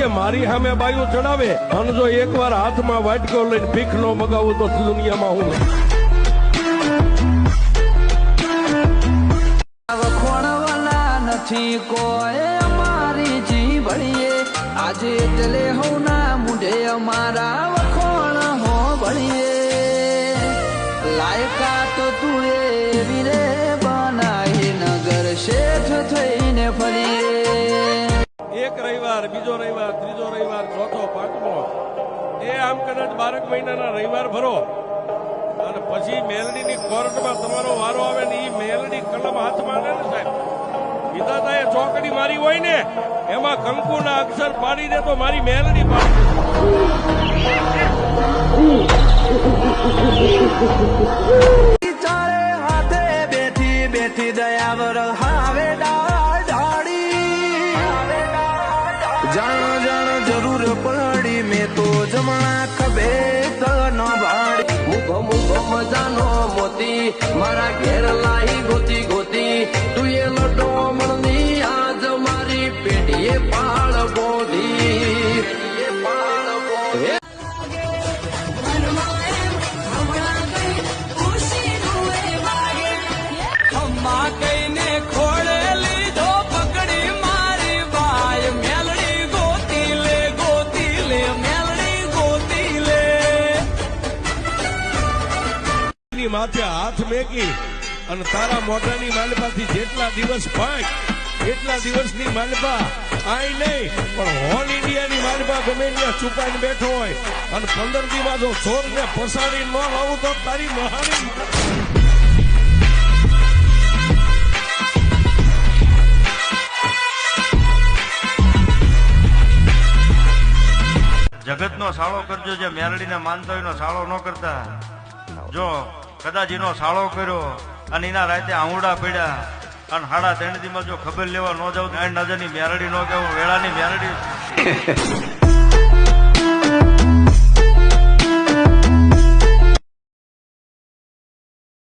કે મારી સામે બાયું ચડાવે અને જો એકવાર હાથમાં વાટકો લઈને ભીખ નો મગાવું તો દુનિયામાં હું વખોણવાલા નથી કોઈ અમારી જીવડીએ આજે એટલે હું ના મુઢે અમારા વખોણ હો ભણીએ લાયકા તો તું એવી રે બનાવી નગર શેઠ થઈને ફરીએ એક રવિવાર બીજો રવિવાર ત્રીજો રવિવાર ચોથો પાંચમો એ આમ કદાચ 12 મહિનાના રવિવાર ભરો અને પછી મેલડીની કોર્ટમાં તમારો વારો આવે ને એ મેલડી કલમ હાથમાં લે ને સાહેબ વિધાતાએ ચોકડી મારી હોય ને એમાં કંકુના અક્ષર પાડી દે તો મારી મેલડી પાડી દે ચારે હાથે બેઠી બેઠી દયાવર હાવે જાણ જાણ જરૂર પડી મેં તો જમણા ખભે ન ભાડી મુખ મુખ મજાનો મોતી મારા ઘેર લાઈ ગોતી ગોતી તું એ લડો મળની આજ મારી પેઢીએ પાળ બોધી કઈને ખોળે લીધો પકડી મારી બાય મેલડી ગોતી લે મેલડી ગોતી લે માથે હાથ મેકી અને તારા મોઢાની માલપાથી જેટલા દિવસ ભાગ એટલા દિવસની માલપા આઈ નહીં પણ હોલ ઇન્ડિયાની માલપા ગમે ત્યાં છુપાઈને બેઠો હોય અને 15 દીમાં જો ચોરને ફસાડી ન લાવું તો તારી મહાની જગતનો સાળો કરજો જે મેલડીને માનતા હોય સાળો ન કરતા જો કદાચ એનો સાળો કર્યો અને એના રાતે આંવડા પડ્યા અને 3.5 દીમાં જો ખબર લેવા ન જાવ નજરની મેલડી ન કહેવું વેળાની મેલડી